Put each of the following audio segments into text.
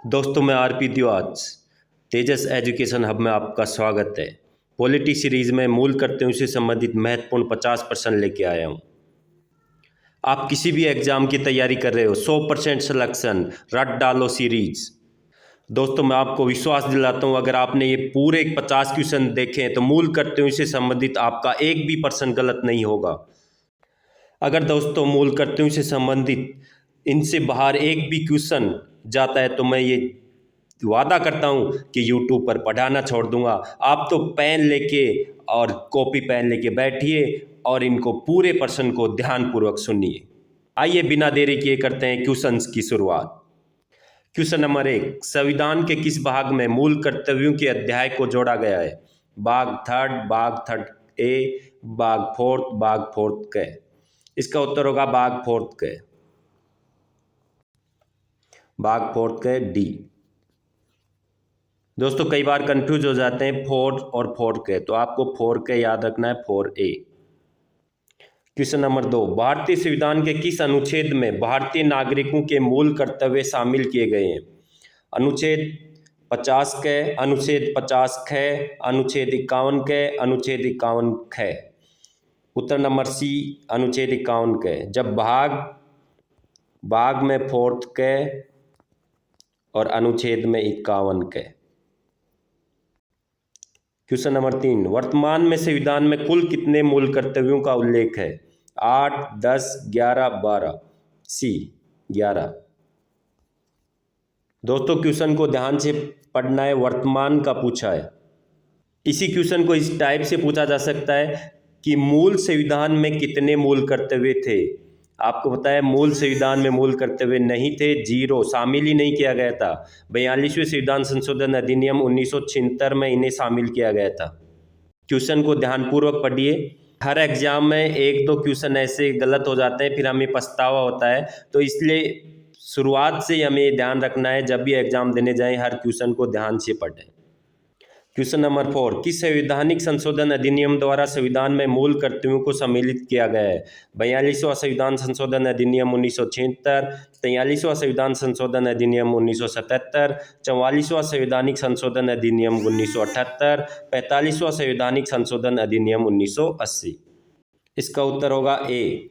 दोस्तों मैं आरपी द्वाज तेजस education hub में आपका स्वागत है। पॉलिटी सीरीज़ में मूल कर्तव्यों से संबंधित महत्वपूर्ण 50 प्रश्न लेके आया हूँ। आप किसी भी एग्ज़ाम की तैयारी कर रहे हो, 100% सिलेक्शन रट डालो सीरीज़। दोस्तों मैं आपको विश्वास दिलाता हूँ, अगर आपने ये पूरे 50 क्वेश्चन देखे हैं तो मूल कर्तव्यों से संबंधित आपका एक भी प्रश्न गलत नहीं होगा। अगर दोस्तों मूल कर्तव्यों से संबंधित इनसे बाहर एक भी क्वेश्चन जाता है तो मैं ये वादा करता हूँ कि यूट्यूब पर पढ़ाना छोड़ दूंगा। आप तो पेन लेके और कॉपी पेन लेके बैठिए और इनको पूरे प्रश्न को ध्यानपूर्वक सुनिए। आइए बिना देरी किए करते हैं क्वेश्चंस की शुरुआत। क्वेश्चन नंबर 1, संविधान के किस भाग में मूल कर्तव्यों के अध्याय को जोड़ा गया है? भाग थर्ड ए, भाग फोर्थ क। इसका उत्तर होगा भाग फोर्थ क डी। दोस्तों कई बार कंफ्यूज हो जाते हैं फोर और फोर के, तो आपको फोर के याद रखना है, 4A। क्वेश्चन नंबर 2, भारतीय संविधान के किस अनुच्छेद में भारतीय नागरिकों के मूल कर्तव्य शामिल किए गए हैं? अनुच्छेद 50 के, अनुच्छेद 50 ख, अनुच्छेद 51 के, अनुच्छेद 51 ख। उत्तर नंबर सी, अनुच्छेद 51 के। जब भाग में फोर्थ के और अनुच्छेद में 51 के। क्वेश्चन नंबर 3, वर्तमान में संविधान में कुल कितने मूल कर्तव्यों का उल्लेख है? 8, 10, 11, 12। सी 11। दोस्तों क्वेश्चन को ध्यान से पढ़ना है, वर्तमान का पूछा है। इसी क्वेश्चन को इस टाइप से पूछा जा सकता है कि मूल संविधान में कितने मूल कर्तव्य थे? आपको पता है मूल संविधान में मूल कर्तव्य नहीं थे, 0, शामिल ही नहीं किया गया था। 42वें संविधान संशोधन अधिनियम 1976 में इन्हें शामिल किया गया था। क्वेश्चन को ध्यानपूर्वक पढ़िए। हर एग्जाम में एक दो क्वेश्चन ऐसे गलत हो जाते हैं, फिर हमें पछतावा होता है, तो इसलिए शुरुआत से हमें ध्यान रखना है, जब भी एग्जाम देने जाएं हर क्वेश्चन को ध्यान से पढ़ें। क्वेश्चन नंबर 4, किस संवैधानिक संशोधन अधिनियम द्वारा संविधान में मूल कर्तव्यों को सम्मिलित किया गया है? 42वां संविधान संशोधन अधिनियम 1976, 43वां संविधान संशोधन अधिनियम 1977, 44वां संवैधानिक संशोधन अधिनियम 1978, 45वां संवैधानिक संशोधन अधिनियम 1980। इसका उत्तर होगा ए।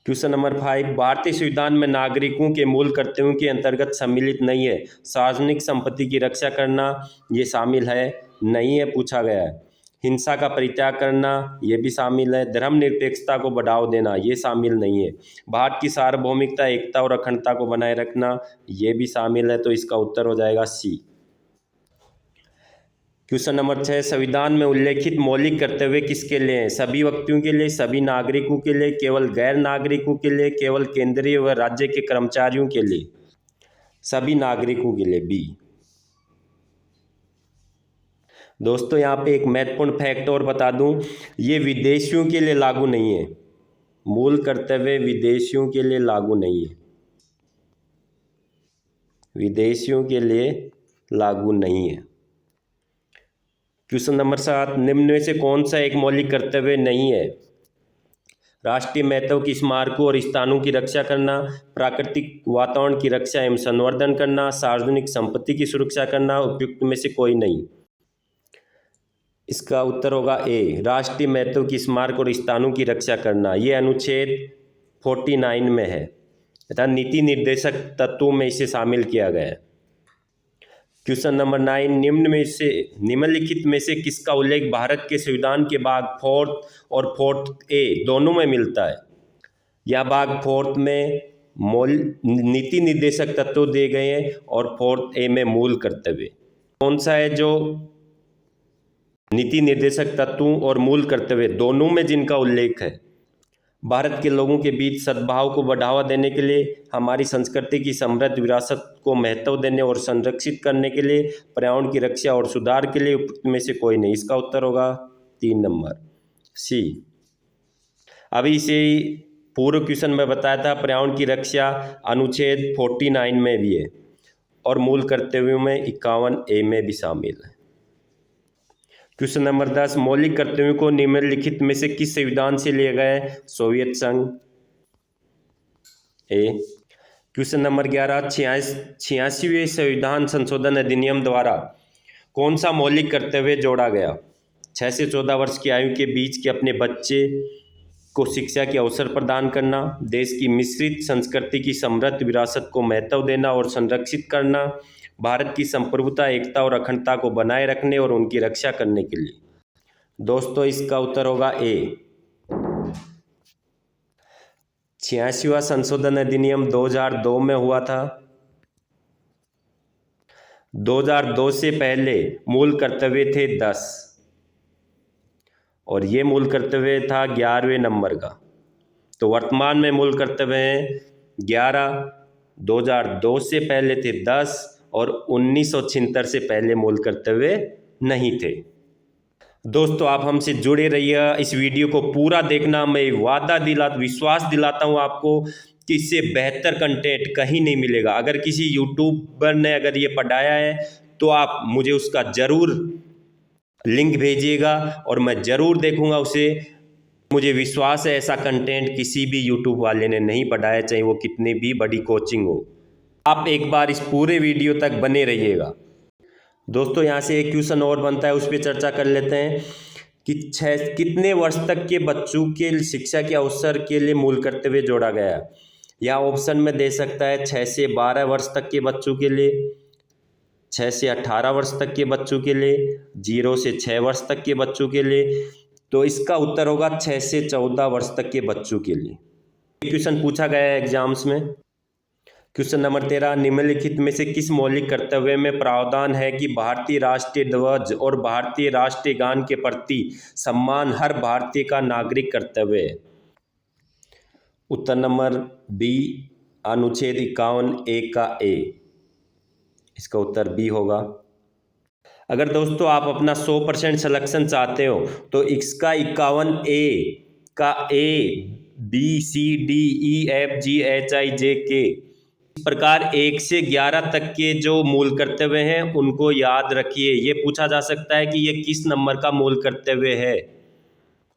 क्वेश्चन नंबर 5, भारतीय संविधान में नागरिकों के मूल कर्तव्यों के अंतर्गत सम्मिलित नहीं है सार्वजनिक संपत्ति की रक्षा करना, ये शामिल है? नहीं है, पूछा गया है। हिंसा का परित्याग करना, ये भी शामिल है। धर्मनिरपेक्षता को बढ़ावा देना, ये शामिल नहीं है। भारत की सार्वभौमिकता, एकता और अखंडता को बनाए रखना, ये भी शामिल है। तो इसका उत्तर हो जाएगा सी। क्वेश्चन नंबर 6, संविधान में उल्लेखित मौलिक कर्तव्य किसके लिए हैं? सभी व्यक्तियों के लिए, सभी नागरिकों के लिए, केवल गैर नागरिकों के लिए, केवल केंद्रीय व राज्य के कर्मचारियों के लिए? सभी नागरिकों के लिए, बी। दोस्तों यहाँ पे एक महत्वपूर्ण फैक्ट और बता दूं, ये विदेशियों के लिए लागू नहीं है। मूल कर्तव्य विदेशियों के लिए लागू नहीं है, विदेशियों के लिए लागू नहीं है। क्वेश्चन नंबर 7, निम्न में से कौन सा एक मौलिक कर्तव्य नहीं है? राष्ट्रीय महत्व की स्मारकों और स्थानों की रक्षा करना, प्राकृतिक वातावरण की रक्षा एवं संवर्धन करना, सार्वजनिक संपत्ति की सुरक्षा करना, उपयुक्त में से कोई नहीं। इसका उत्तर होगा ए, राष्ट्रीय महत्व की स्मारक और स्थानों की रक्षा करना। ये अनुच्छेद 49 में है तथा नीति निर्देशक तत्वों में इसे शामिल किया गया है। क्वेश्चन नंबर 9, निम्नलिखित में से किसका उल्लेख भारत के संविधान के भाग फोर्थ और फोर्थ ए दोनों में मिलता है? या भाग फोर्थ में नीति निर्देशक तत्व दिए गए हैं और फोर्थ ए में मूल कर्तव्य। कौन सा है जो नीति निर्देशक तत्वों और मूल कर्तव्य दोनों में जिनका उल्लेख है? भारत के लोगों के बीच सद्भाव को बढ़ावा देने के लिए, हमारी संस्कृति की समृद्ध विरासत को महत्व देने और संरक्षित करने के लिए, पर्यावरण की रक्षा और सुधार के लिए, उपयुक्त में से कोई नहीं। इसका उत्तर होगा 3 नंबर सी। अभी इसे पूर्व क्वेश्चन में बताया था, पर्यावरण की रक्षा अनुच्छेद 49 में भी है और मूल कर्तव्यों में 51A में भी शामिल है। क्वेश्चन नंबर 10, मौलिक कर्तव्यों को निम्नलिखित में से किस संविधान से लिया गया है? सोवियत संघ, ए। क्वेश्चन नंबर 11, 86वें संविधान संशोधन अधिनियम द्वारा कौन सा मौलिक कर्तव्य जोड़ा गया? 6 से 14 वर्ष की आयु के बीच के अपने बच्चे को शिक्षा के अवसर प्रदान करना, देश की मिश्रित संस्कृति की समृद्ध विरासत को महत्व देना और संरक्षित करना, भारत की संप्रभुता, एकता और अखंडता को बनाए रखने और उनकी रक्षा करने के लिए। दोस्तों इसका उत्तर होगा ए। 86वां संशोधन अधिनियम 2002 में हुआ था। 2002 से पहले मूल कर्तव्य थे 10 और ये मूल कर्तव्य था 11वें नंबर का। तो वर्तमान में मूल कर्तव्य हैं 11, 2002 से पहले थे 10 और 1976 से पहले मूल कर्तव्य नहीं थे। दोस्तों आप हमसे जुड़े रहिए, इस वीडियो को पूरा देखना। मैं विश्वास दिलाता हूँ आपको कि इससे बेहतर कंटेंट कहीं नहीं मिलेगा। अगर किसी यूट्यूबर ने अगर ये पढ़ाया है तो आप मुझे उसका ज़रूर लिंक भेजिएगा और मैं ज़रूर देखूंगा उसे। मुझे विश्वास है ऐसा कंटेंट किसी भी यूट्यूब वाले ने नहीं पढ़ाया, चाहे वो कितनी भी बड़ी कोचिंग हो। आप एक बार इस पूरे वीडियो तक बने रहिएगा। दोस्तों यहाँ से एक क्वेश्चन और बनता है, उस पर चर्चा कर लेते हैं कि कितने वर्ष तक के बच्चों के शिक्षा के अवसर के लिए मूल कर्तव्य जोड़ा गया है। यहाँ ऑप्शन में दे सकता है 6 से 12 वर्ष तक के बच्चों के लिए, 6 से 18 वर्ष तक के बच्चों के लिए, 0 से 6 वर्ष तक के बच्चों के लिए। तो इसका उत्तर होगा 6 से 14 वर्ष तक के बच्चों के लिए। क्वेश्चन पूछा गया है एग्जाम्स में। क्वेश्चन नंबर 13, निम्नलिखित में से किस मौलिक कर्तव्य में प्रावधान है कि भारतीय राष्ट्रीय ध्वज और भारतीय राष्ट्रीय गान के प्रति सम्मान हर भारतीय का नागरिक कर्तव्य है? उत्तर नंबर बी, अनुच्छेद 51A का ए। इसका उत्तर बी होगा। अगर दोस्तों आप अपना 100% सिलेक्शन चाहते हो तो इसका 51A का ए, बी, सी, डी, ई, एफ, जी, एच, आई, जे, के इस प्रकार 1 से 11 तक के जो मूल कर्तव्य हैं उनको याद रखिए। ये पूछा जा सकता है कि ये किस नंबर का मूल कर्तव्य है,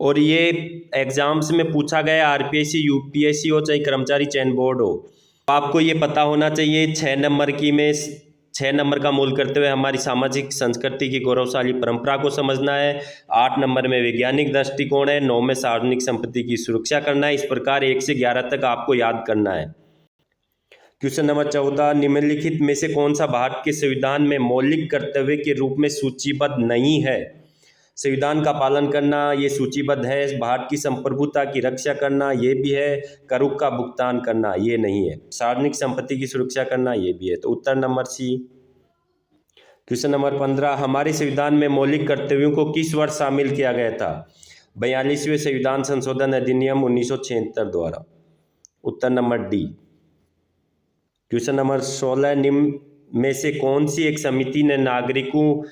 और ये एग्जाम्स में पूछा गया, आरपीएससी, यूपीएससी हो चाहे कर्मचारी चयन बोर्ड हो। आपको ये पता होना चाहिए 6 नंबर का मूल कर्तव्य हमारी सामाजिक संस्कृति की गौरवशाली परंपरा को समझना है। 8 नंबर में वैज्ञानिक दृष्टिकोण है। 9 में सार्वजनिक संपत्ति की सुरक्षा करना है। इस प्रकार 1 से 11 तक आपको याद करना है। क्वेश्चन नंबर 14, निम्नलिखित में से कौन सा भारत के संविधान में मौलिक कर्तव्य के रूप में सूचीबद्ध नहीं है? संविधान का पालन करना ये सूचीबद्ध है, भारत की संप्रभुता की रक्षा करना ये भी है, करों का भुगतान करना ये नहीं है, सार्वजनिक संपत्ति की सुरक्षा करना ये भी है। तो उत्तर नंबर सी। क्वेश्चन नंबर 15, हमारे संविधान में मौलिक कर्तव्यों को किस वर्ष शामिल किया गया था? 42वें संविधान संशोधन अधिनियम 1976 द्वारा। उत्तर नंबर डी। क्वेश्चन नंबर 16, निम्न में से कौन सी एक समिति ने नागरिकों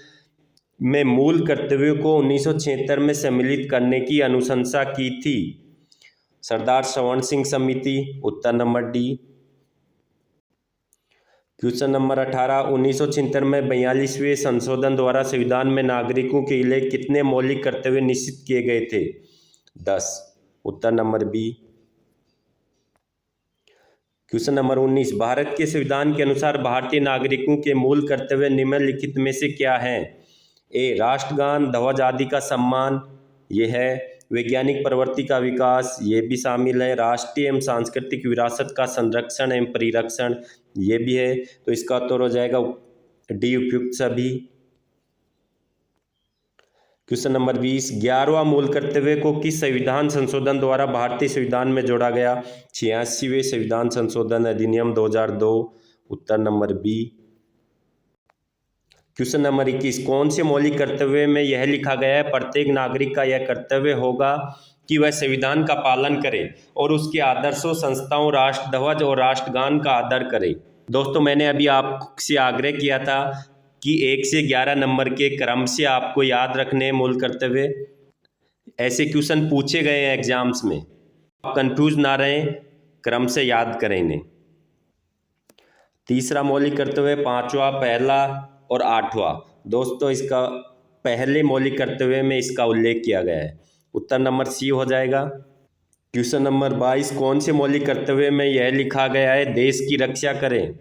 में मूल कर्तव्यों को 1976 में सम्मिलित करने की अनुशंसा की थी? सरदार श्रवण सिंह समिति। उत्तर नंबर डी। क्वेश्चन नंबर 18, 1976 में 42वें संशोधन द्वारा संविधान में नागरिकों के लिए कितने मौलिक कर्तव्य निश्चित किए गए थे? 10। उत्तर number B. Question number 19, Bharat के संविधान के अनुसार भारतीय नागरिकों के मूल कर्तव्य निम्नलिखित में से क्या हैं? ए, राष्ट्रगान, ध्वज आदि का सम्मान ये है, वैज्ञानिक प्रवृत्ति का विकास ये भी शामिल है, राष्ट्रीय एवं सांस्कृतिक विरासत का संरक्षण एवं परिरक्षण ये भी है। तो इसका उत्तर हो जाएगा डी, उपयुक्त सभी। क्वेश्चन नंबर 20, 11वां मूल कर्तव्य को किस संविधान संशोधन द्वारा भारतीय संविधान में जोड़ा गया? 86वें संविधान संशोधन अधिनियम 2002। उत्तर नंबर बी। क्वेश्चन नंबर 21, कौन से मौलिक कर्तव्य में यह लिखा गया है प्रत्येक नागरिक का यह कर्तव्य होगा कि वह संविधान का पालन करे और उसके आदर्शों, संस्थाओं, राष्ट्र ध्वज और राष्ट्रगान का आदर करे? दोस्तों मैंने अभी आपसे आग्रह किया था कि 1 से 11 नंबर के क्रम से आपको याद रखने मूल कर्तव्य। ऐसे क्वेश्चन पूछे गए हैं एग्जाम्स में, आप कंफ्यूज ना रहें, क्रम से याद करें इन्हें। तीसरा मौलिक कर्तव्य 5वां, पहला और 8वां। दोस्तों इसका पहले मौलिक कर्तव्य में इसका उल्लेख किया गया है। उत्तर नंबर सी हो जाएगा। क्वेश्चन नंबर 22, कौन से मौलिक कर्तव्य में यह लिखा गया है देश की रक्षा करें?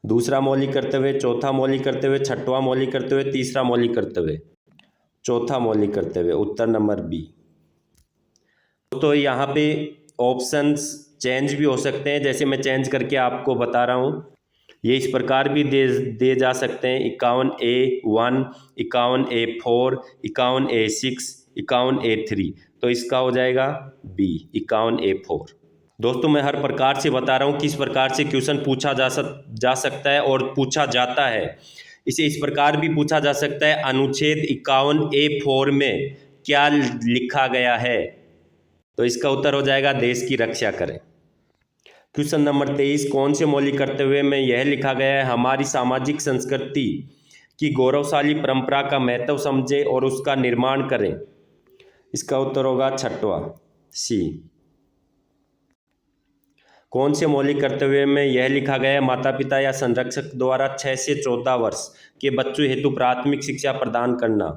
दूसरा मौलिक कर्तव्य, चौथा मौलिक कर्तव्य, छठवां मौलिक कर्तव्य, तीसरा मौलिक कर्तव्य? चौथा मौलिक कर्तव्य, उत्तर नंबर बी। तो यहाँ पे ऑप्शंस चेंज भी हो सकते हैं, जैसे मैं चेंज करके आपको बता रहा हूँ। ये इस प्रकार भी दे जा सकते हैं: 51A1, 51A4, 51A6, 51A3। तो इसका हो जाएगा बी, 51A4। दोस्तों मैं हर प्रकार से बता रहा हूँ किस प्रकार से क्वेश्चन पूछा जा सकता है और पूछा जाता है। इसे इस प्रकार भी पूछा जा सकता है: अनुच्छेद 51A4 में क्या लिखा गया है? तो इसका उत्तर हो जाएगा देश की रक्षा करें। क्वेश्चन नंबर 23, कौन से मौलिक कर्तव्य में यह लिखा गया है हमारी सामाजिक संस्कृति की गौरवशाली परंपरा का महत्व समझें और उसका निर्माण करें? इसका उत्तर होगा छठवां, सी। कौन से मौलिक कर्तव्य में यह लिखा गया है माता पिता या संरक्षक द्वारा 6 से 14 वर्ष के बच्चों हेतु प्राथमिक शिक्षा प्रदान करना,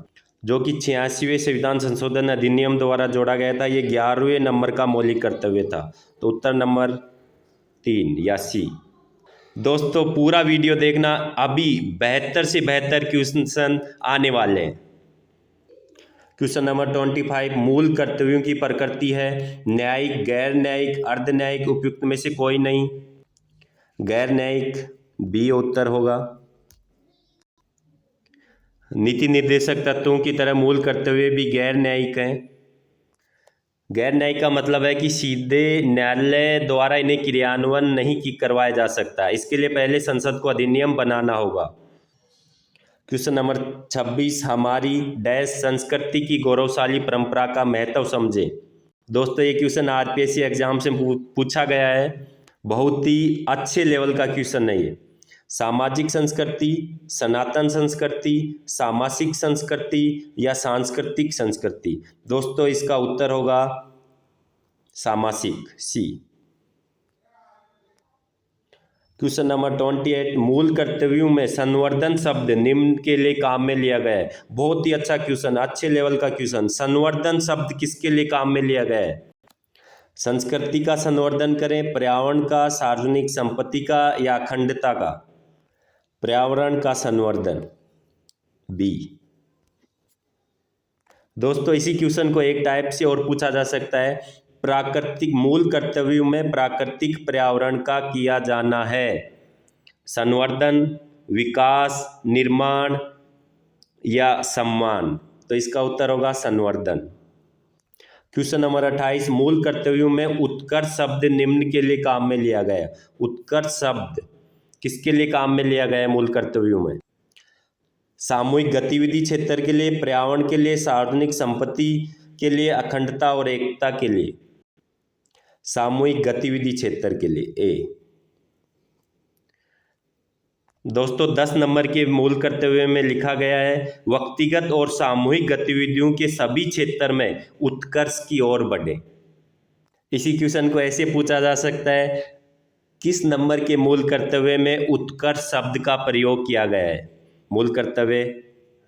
जो कि 86वें संविधान संशोधन अधिनियम द्वारा जोड़ा गया था। ये 11वें नंबर का मौलिक कर्तव्य था। तो उत्तर नंबर 3 या सी। दोस्तों पूरा वीडियो देखना, अभी बेहतर से बेहतर क्वेश्चन आने वाले हैं। क्वेश्चन नंबर 25, मूल कर्तव्यों की प्रकृति है न्यायिक, गैर न्यायिक, अर्ध न्यायिक, उपयुक्त में से कोई नहीं? गैर न्यायिक, बी उत्तर होगा। नीति निर्देशक तत्वों की तरह मूल कर्तव्य भी गैर न्यायिक हैं। गैर न्यायिक का मतलब है कि सीधे न्यायालय द्वारा इन्हें क्रियान्वयन नहीं करवाया जा सकता, इसके लिए पहले संसद को अधिनियम बनाना होगा। क्वेश्चन नंबर 26, हमारी डैश संस्कृति की गौरवशाली परंपरा का महत्व समझे। दोस्तों ये क्वेश्चन आरपीएससी एग्जाम से पूछा गया है, बहुत ही अच्छे लेवल का क्वेश्चन है ये। सामाजिक संस्कृति, सनातन संस्कृति, सामासिक संस्कृति या सांस्कृतिक संस्कृति? दोस्तों इसका उत्तर होगा सामासिक, सी। क्वेश्चन नंबर 28, मूल कर्तव्यों में संवर्धन शब्द निम्न के लिए काम में लिया गया है। बहुत ही अच्छा क्वेश्चन, अच्छे लेवल का क्वेश्चन। संवर्धन शब्द किसके लिए काम में लिया गया है? संस्कृति का संवर्धन करें, पर्यावरण का, सार्वजनिक संपत्ति का या अखंडता का? पर्यावरण का संवर्धन, बी। दोस्तों इसी क्वेश्चन को एक टाइप से और पूछा जा सकता है: प्राकृतिक मूल कर्तव्यों में प्राकृतिक पर्यावरण का किया जाना है संवर्धन, विकास, निर्माण या सम्मान? तो इसका उत्तर होगा संवर्धन। क्वेश्चन नंबर 28, मूल कर्तव्यों में उत्कर्ष शब्द निम्न के लिए काम में लिया गया। उत्कर्ष शब्द किसके लिए काम में लिया गया है मूल कर्तव्यों में? सामूहिक गतिविधि क्षेत्र के लिए, पर्यावरण के लिए, सार्वजनिक संपत्ति के लिए, अखंडता और एकता के लिए? सामूहिक गतिविधि क्षेत्र के लिए, ए। दोस्तों 10 नंबर के मूल कर्तव्य में लिखा गया है व्यक्तिगत और सामूहिक गतिविधियों के सभी क्षेत्र में उत्कर्ष की ओर बढ़े। इसी क्वेश्चन को ऐसे पूछा जा सकता है: किस नंबर के मूल कर्तव्य में उत्कर्ष शब्द का प्रयोग किया गया है? मूल कर्तव्य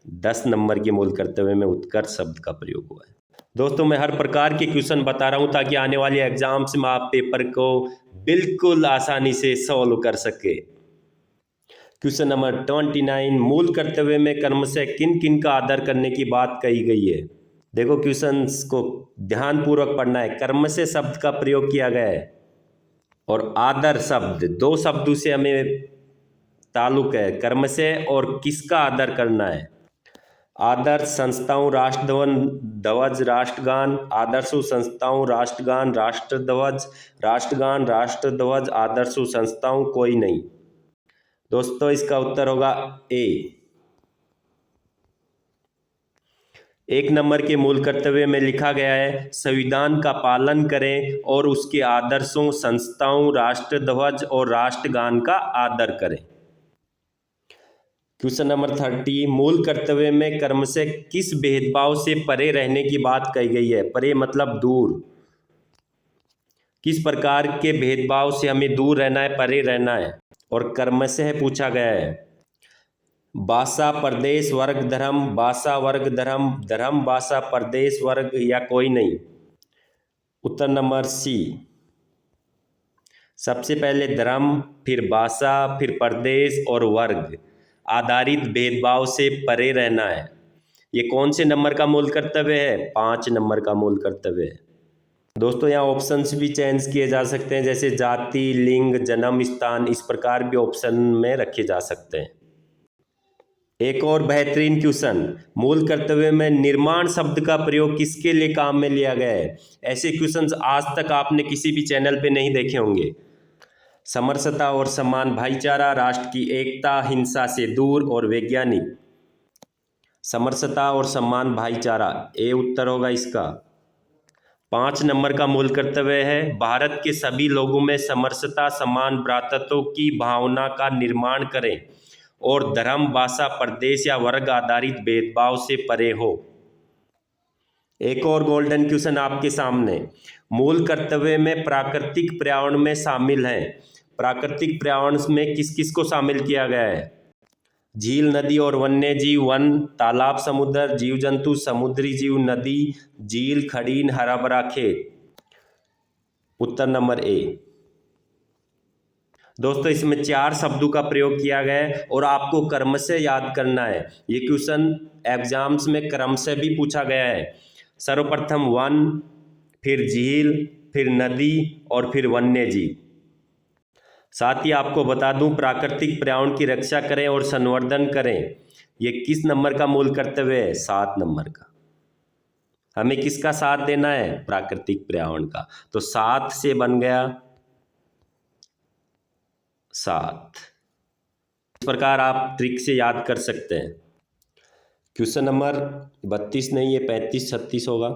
10 नंबर के मूल कर्तव्य में उत्कर्ष शब्द का प्रयोग हुआ है। दोस्तों मैं हर प्रकार के क्वेश्चन बता रहा हूं ताकि आने वाले एग्जाम्स में आप पेपर को बिल्कुल आसानी से सॉल्व कर सके। क्वेश्चन नंबर 29, मूल कर्तव्य में कर्म से किन किन का आदर करने की बात कही गई है? देखो क्वेश्चंस को ध्यानपूर्वक पढ़ना है। कर्म से शब्द का प्रयोग किया गया है और आदर शब्द, दो शब्दों से हमें ताल्लुक है, कर्म से और किसका आदर करना है? आदर्श संस्थाओं राष्ट्रध्वज राष्ट्रगान, आदर्शों संस्थाओं राष्ट्रगान राष्ट्रध्वज, राष्ट्रगान राष्ट्रध्वज, आदर्शों संस्थाओं कोई नहीं। दोस्तों इसका उत्तर होगा ए। 1 नंबर के मूल कर्तव्य में लिखा गया है संविधान का पालन करें और उसके आदर्शों, संस्थाओं, राष्ट्रध्वज और राष्ट्रगान का आदर करें। क्वेश्चन नंबर 30, मूल कर्तव्य में कर्म से किस भेदभाव से परे रहने की बात कही गई है? परे मतलब दूर। किस प्रकार के भेदभाव से हमें दूर रहना है, परे रहना है? और कर्म से पूछा गया है भाषा, प्रदेश, वर्ग, धर्म, भाषा, वर्ग, धर्म, धर्म, भाषा, प्रदेश, वर्ग या कोई नहीं? उत्तर नंबर सी। सबसे पहले धर्म, फिर भाषा, फिर प्रदेश और वर्ग आधारित भेदभाव से परे रहना है। ये कौन से नंबर का मूल कर्तव्य है? 5 नंबर का मूल कर्तव्य है। दोस्तों यहाँ ऑप्शंस भी चेंज किए जा सकते हैं, जैसे जाति, लिंग, जन्म स्थान, इस प्रकार भी ऑप्शन में रखे जा सकते हैं। एक और बेहतरीन क्वेश्चन, मूल कर्तव्य में निर्माण शब्द का प्रयोग किसके लिए काम में लिया गया है? ऐसे क्वेश्चंस आज तक आपने किसी भी चैनल पे नहीं देखे होंगे। समरसता और सम्मान, भाईचारा, राष्ट्र की एकता, हिंसा से दूर और वैज्ञानिक। समरसता और सम्मान, भाईचारा, ए उत्तर होगा इसका। 5 नंबर का मूल कर्तव्य है भारत के सभी लोगों में समरसता, सम्मान, भ्रातृत्व की भावना का निर्माण करें और धर्म, भाषा, प्रदेश या वर्ग आधारित भेदभाव से परे हो। एक और गोल्डन क्वेश्चन आपके सामने, मूल कर्तव्य में प्राकृतिक पर्यावरण में शामिल है। प्राकृतिक पर्यावरण में किस किस को शामिल किया गया है? झील, नदी और वन्य जीव, वन, तालाब, समुद्र, जीव जंतु, समुद्री जीव, नदी, झील, खड़ीन, हरा भरा खेत। उत्तर नंबर ए। दोस्तों इसमें 4 शब्दों का प्रयोग किया गया है और आपको क्रम से याद करना है। ये क्वेश्चन एग्जाम्स में क्रम से भी पूछा गया है। सर्वप्रथम वन, फिर झील, फिर नदी और फिर वन्य जीव। साथ ही आपको बता दूं, प्राकृतिक पर्यावरण की रक्षा करें और संवर्धन करें, ये किस नंबर का मूल कर्तव्य है? 7 नंबर का। हमें किसका साथ देना है? प्राकृतिक पर्यावरण का। तो 7 से बन गया 7। इस प्रकार आप ट्रिक से याद कर सकते हैं। क्वेश्चन नंबर 32 नहीं, ये 35-36 होगा।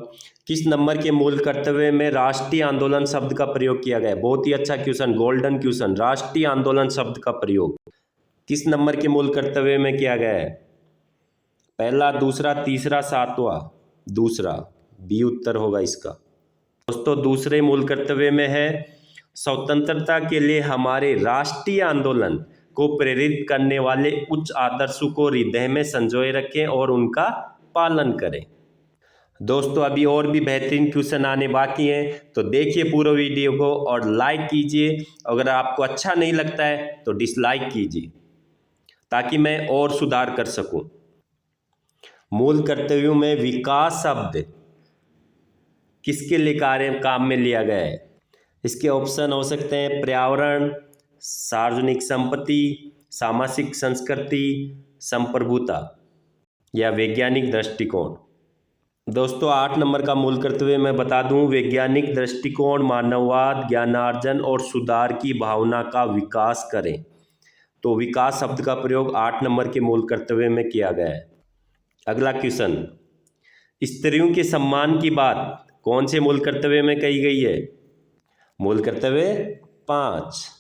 किस नंबर के मूल कर्तव्य में राष्ट्रीय आंदोलन शब्द का प्रयोग किया गया है? बहुत ही अच्छा क्वेश्चन, गोल्डन क्वेश्चन। राष्ट्रीय आंदोलन शब्द का प्रयोग किस नंबर के मूल कर्तव्य में किया गया है? पहला, दूसरा, तीसरा, 7वां? दूसरा, बी उत्तर होगा इसका। दोस्तों दूसरे मूल कर्तव्य में है, स्वतंत्रता के लिए हमारे राष्ट्रीय आंदोलन को प्रेरित करने वाले उच्च आदर्शों को हृदय में संजोए रखें और उनका पालन करें। दोस्तों अभी और भी बेहतरीन क्वेश्चन आने बाकी हैं, तो देखिए पूरा वीडियो को और लाइक कीजिए। अगर आपको अच्छा नहीं लगता है तो डिसलाइक कीजिए, ताकि मैं और सुधार कर सकूं। मूल कर्तव्यों में विकास शब्द किसके लिए काम में लिया गया है? इसके ऑप्शन हो सकते हैं पर्यावरण, सार्वजनिक संपत्ति, सामाजिक संस्कृति, संप्रभुता या वैज्ञानिक दृष्टिकोण। दोस्तों 8 नंबर का मूल कर्तव्य मैं बता दूं, वैज्ञानिक दृष्टिकोण, मानववाद, ज्ञानार्जन और सुधार की भावना का विकास करें। तो विकास शब्द का प्रयोग 8 नंबर के मूल कर्तव्य में किया गया है। अगला क्वेश्चन, स्त्रियों के सम्मान की बात कौन से मूल कर्तव्य में कही गई है? मूल कर्तव्य 5।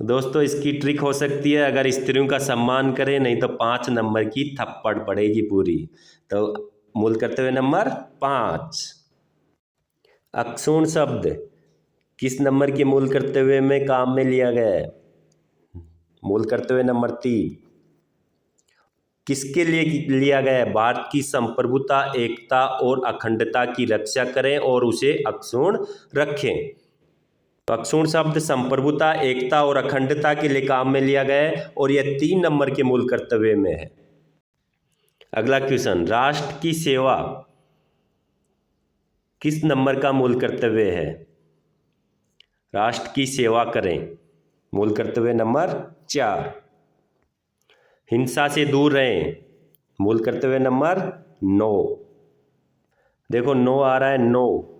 दोस्तों इसकी ट्रिक हो सकती है, अगर स्त्रियों का सम्मान करें, नहीं तो 5 नंबर की थप्पड़ पड़ेगी पूरी। तो मूल कर्तव्य नंबर 5। अक्षुण शब्द किस नंबर के मूल कर्तव्य में काम में लिया गया है? मूल कर्तव्य नंबर 3। किसके लिए लिया गया है? भारत की संप्रभुता, एकता और अखंडता की रक्षा करें और उसे अक्षुण रखें। तो अक्षुण शब्द संप्रभुता, एकता और अखंडता के लिए काम में लिया गया है और यह 3 नंबर के मूल कर्तव्य में है। अगला क्वेश्चन, राष्ट्र की सेवा किस नंबर का मूल कर्तव्य है? राष्ट्र की सेवा करें, मूल कर्तव्य नंबर 4। हिंसा से दूर रहें, मूल कर्तव्य नंबर 9। देखो 9 आ रहा है, 9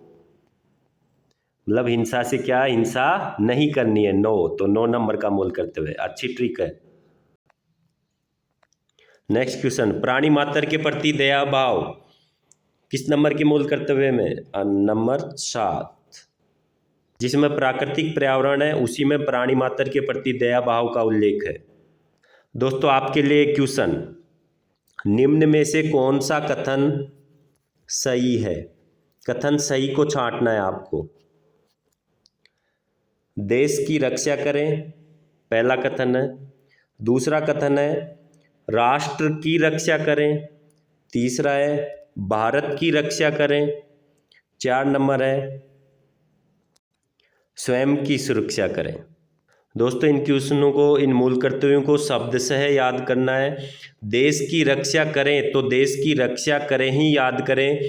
मतलब हिंसा से क्या, हिंसा नहीं करनी है, 9। तो 9 नंबर का मूल कर्तव्य, अच्छी ट्रिक है। नेक्स्ट क्वेश्चन, प्राणी मात्र के प्रति दया भाव किस नंबर के मूल कर्तव्य में? नंबर 7। जिसमें प्राकृतिक पर्यावरण है उसी में प्राणी मात्र के प्रति दया भाव का उल्लेख है। दोस्तों आपके लिए क्वेश्चन, निम्न में से कौन सा कथन सही है? कथन सही को छांटना है आपको। देश की रक्षा करें, पहला कथन है। दूसरा कथन है राष्ट्र की रक्षा करें। तीसरा है भारत की रक्षा करें। 4 नंबर है स्वयं की सुरक्षा करें। दोस्तों, इन क्वेश्चनों को, इन मूल कर्तव्यों को शब्दशः याद करना है। देश की रक्षा करें तो देश की रक्षा करें ही याद करें।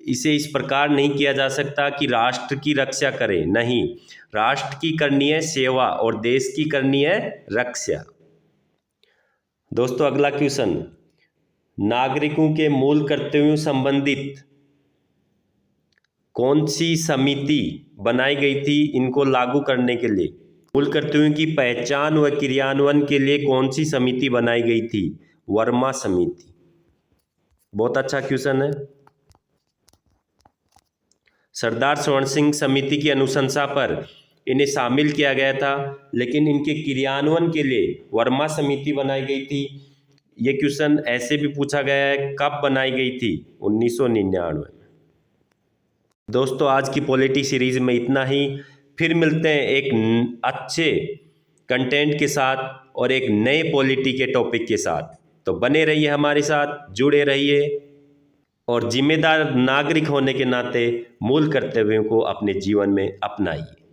इसे इस प्रकार नहीं किया जा सकता कि राष्ट्र की रक्षा करें, नहीं, राष्ट्र की करनी है सेवा और देश की करनी है रक्षा। दोस्तों, अगला क्वेश्चन, नागरिकों के मूल कर्तव्यों संबंधित कौन सी समिति बनाई गई थी इनको लागू करने के लिए? मूल कर्तव्यों की पहचान व क्रियान्वयन के लिए कौन सी समिति बनाई गई थी? वर्मा समिति। बहुत अच्छा क्वेश्चन है। सरदार स्वर्ण सिंह समिति की अनुशंसा पर इन्हें शामिल किया गया था, लेकिन इनके क्रियान्वयन के लिए वर्मा समिति बनाई गई थी। ये क्वेश्चन ऐसे भी पूछा गया है, कब बनाई गई थी? 1999 में। दोस्तों, आज की पॉलिटी सीरीज में इतना ही। फिर मिलते हैं एक अच्छे कंटेंट के साथ और एक नए पॉलिटी के टॉपिक के साथ। तो बने रहिए हमारे साथ, जुड़े रहिए और जिम्मेदार नागरिक होने के नाते मूल कर्तव्यों को अपने जीवन में अपनाइए।